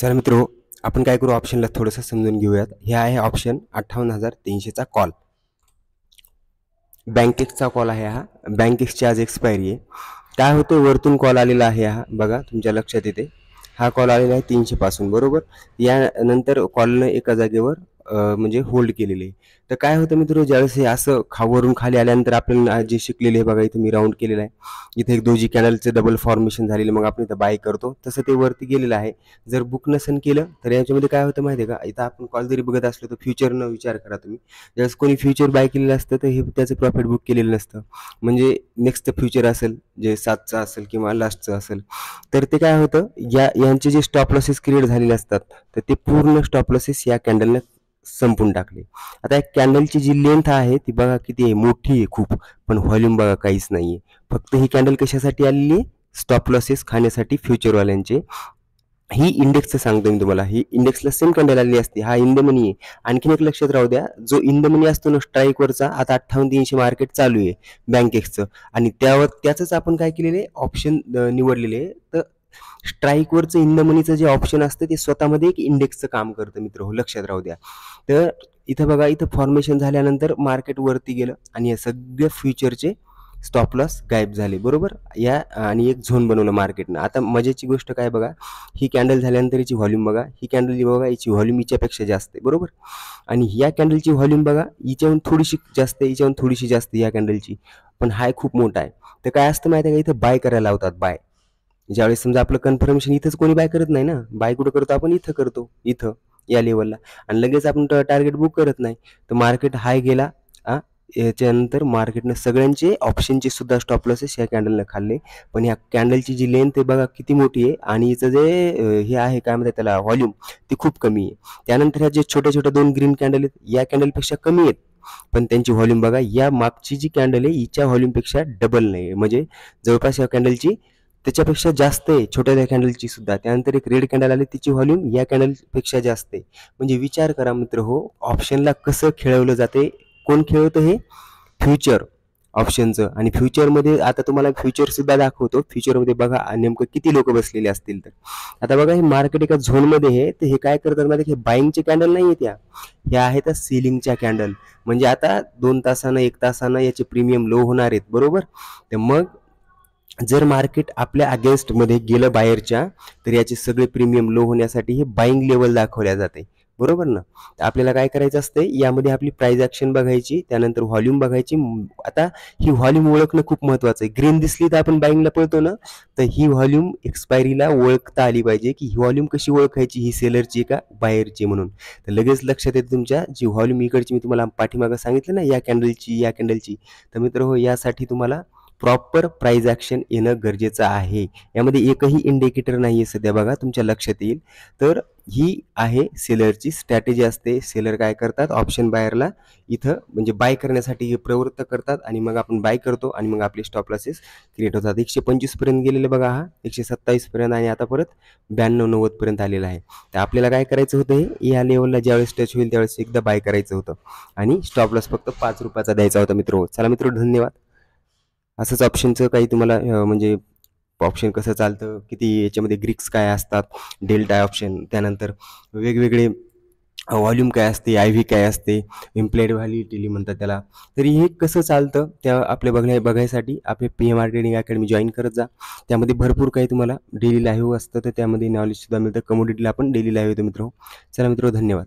चला मित्रो, आपण काय करू, ऑप्शनला थोडंसं समजून घेऊयात. हे आहे ऑप्शन 58,300चा कॉल. बँक एक्सचा कॉल आहे हा. बँक एक्सची आज एक्सपायरी आहे. काय होतं, वरतून कॉल आलेला आहे हा, बघा तुमच्या लक्षात येते. हा कॉल आलेला आहे 300 पासून, बरोबर. यानंतर कॉलनं एका जागेवर म्हणजे होल्ड केलेले आहे. तर काय होतं मित्र, ज्यावेळेस हे असं वरून खाली आल्यानंतर आपल्याला जे शिकलेले आहे बघा, इथं मी राऊंड केलेलं आहे. इथे एक दोजी कॅनलचं डबल फॉर्मेशन झालेलं, मग आपण इथं बाय करतो, तसं ते वरती गेलेलं आहे. जर बुक नसन केलं तर याच्यामध्ये काय होतं माहिती आहे का, इथं आपण कॉल जरी बघत असलो तर फ्युचरनं विचार करा तुम्ही. ज्यावेळेस कोणी फ्युचर बाय केलेलं असतं तर हे त्याचं प्रॉफिट बुक केलेलं नसतं. म्हणजे नेक्स्ट फ्युचर असेल, जे 7चं असेल किंवा लास्टचं असेल, तर ते काय होतं, यांचे जे स्टॉप लॉसेस क्रिएट झालेले असतात, तर ते पूर्ण स्टॉप लॉसेस या कॅन्डलने संपून टाकले. आता या कॅन्डलची जी लेंथ आहे ती बघा किती आहे, मोठी आहे खूप, पण व्हॉल्यूम बघा काहीच नाहीये. फक्त ही कॅन्डल कशासाठी आलेली आहे, स्टॉप लॉसेस खाण्यासाठी फ्युचरवाल्यांचे. ही इंडेक्सचं सांगतो मी तुम्हाला, ही इंडेक्सला सेम कॅन्डल आलेली असते. हा इन द मनी आहे. आणखीन एक लक्षात राहू द्या, जो इन द मनी असतो ना स्ट्राईकवरचा, आता 58,300 मार्केट चालू आहे बँक एक्सचं, आणि त्याचंच आपण काय केलेलं आहे, ऑप्शन निवडलेले आहे. तर स्ट्राईकवरचं इन द मनीचं जे ऑप्शन असतं ते स्वतःमध्ये एक इंडेक्सचं काम करतं मित्र, हो लक्षात राहू द्या. तर इथं बघा, इथं फॉर्मेशन झाल्यानंतर मार्केट वरती गेलं आणि या सगळ्या फ्युचरचे स्टॉप लॉस गायब झाले, बरोबर. या आणि एक झोन बनवलं मार्केटनं. आता मजेची गोष्ट काय बघा, ही कॅन्डल झाल्यानंतर याची व्हॉल्यूम बघा, ही कॅन्डल बघा, याची व्हॉल्यूम हिच्यापेक्षा जास्त आहे, बरोबर. आणि या कॅन्डलची व्हॉल्यूम बघा, हिच्याहून थोडीशी जास्त आहे, हिच्याहून थोडीशी जास्त या कॅन्डलची, पण हाय खूप मोठा आहे. तर काय असतं माहिती आहे का, इथं बाय करायला लावतात, बाय. ज्यावेळेस समजा आपलं कन्फर्मेशन इथंच कोणी बाय करत नाही ना, बाय कुठं करतो आपण, इथं करतो, इथं या लेवलला, आणि लगेच आपण टार्गेट बुक करत नाही. तर मार्केट हाय गेला, याच्यानंतर मार्केटनं सगळ्यांचे ऑप्शनचे सुद्धा स्टॉप लॉसेस या कॅन्डलनं खाल्ले. पण या कॅन्डलची जी लेंथ आहे बघा किती मोठी आहे, आणि हिचं जे हे आहे काय म्हणतात त्याला, व्हॉल्यूम, ती खूप कमी आहे. त्यानंतर ह्या जे छोट्या छोट्या 2 ग्रीन कॅन्डल आहेत, या कॅन्डलपेक्षा कमी आहेत, पण त्यांची व्हॉल्यूम बघा, या मागची जी कॅन्डल आहे हिच्या व्हॉल्यूमपेक्षा डबल नाही, म्हणजे जवळपास या कॅन्डलची त्याच्यापेक्षा जास्त आहे, छोट्या कॅन्डलची सुद्धा. त्यानंतर एक रेड कॅन्डल आली, तिची व्हॉल्यूम या कॅन्डलपेक्षा जास्त आहे. म्हणजे विचार करा मित्र हो, ऑप्शनला कसं खेळवलं जाते. कोण खेळवतं हे, फ्युचर ऑप्शनचं. आणि फ्युचरमध्ये आता तुम्हाला फ्युचर सुद्धा दाखवतो. फ्युचरमध्ये बघा नेमकं किती लोक बसलेले असतील. तर आता बघा, हे मार्केट एका झोनमध्ये आहे, तर हे काय करतात माहिती, हे बाईंगचे कॅन्डल नाही आहेत, ह्या आहेत सीलिंगच्या कॅन्डल. म्हणजे आता 2 तासानं 1 तासानं याचे प्रीमियम लो होणार आहेत, बरोबर. तर मग जर मार्केट आपल्या अगेन्स्टमध्ये गेलं बाहेरच्या, तर याचे सगळे प्रीमियम लो होण्यासाठी हे बाईंग लेवल दाखवल्या जाते, बरोबर ना. तर आपल्याला काय करायचं असते, यामध्ये आपली प्राइस ॲक्शन बघायची, त्यानंतर व्हॉल्यूम बघायची. आता ही व्हॉल्यूम ओळखणं खूप महत्त्वाचं आहे. ग्रीन दिसली तर आपण बाईंगला पळतो ना, तर ही व्हॉल्यूम एक्सपायरीला ओळखता आली पाहिजे, की ही व्हॉल्यूम कशी ओळखायची, ही सेलरची का बाहेरची म्हणून. तर लगेच लक्षात येते तुमच्या, जी व्हॉल्यूम इकडची मी तुम्हाला पाठीमागं सांगितलं ना, या कॅन्डलची. तर मित्र हो, यासाठी तुम्हाला प्रॉपर प्राइस ॲक्शन येणं गरजेचं आहे. यामध्ये एकही इंडिकेटर नाही आहे सध्या, बघा तुमच्या लक्षात येईल. तर ही आहे सेलरची स्ट्रॅटेजी असते. सेलर काय करतात, ऑप्शन बायरला इथं म्हणजे बाय करण्यासाठी हे प्रवृत्त करतात, आणि मग आपण बाय करतो, आणि मग आपले स्टॉप लॉसेस क्रिएट होतात. 125 पर्यंत गेलेले बघा, हा 127 पर्यंत, आणि आता परत 92-90 पर्यंत आलेला आहे. तर आपल्याला काय करायचं होतं, हे या लेवलला ज्यावेळेस टच होईल त्यावेळेस एकदा बाय करायचं होतं, आणि स्टॉप लॉस फक्त 5 रुपयाचा द्यायचा होता मित्र. चला मित्र, धन्यवाद. असंच ऑप्शनचं काही तुम्हाला म्हणजे ऑप्शन कसं चालतं, किती याच्यामध्ये ग्रीक्स काय असतात, डेल्टा ऑप्शन, त्यानंतर वेगवेगळे व्हॉल्यूम काय असते, आय व्ही काय असते, इम्प्लाइड व्हॅलिडिटी म्हणतात त्याला. तरी हे कसं चालतं त्या आपल्या बघायसाठी आपले PM ट्रेडिंग अकॅडमी जॉईन करत जा. त्यामध्ये भरपूर काही तुम्हाला डेली लाईव्ह असतं, तर त्यामध्ये नॉलेजसुद्धा मिळतं. कमोडिटीला आपण डेली लाईव्ह येतो मित्र. चला मित्र, धन्यवाद.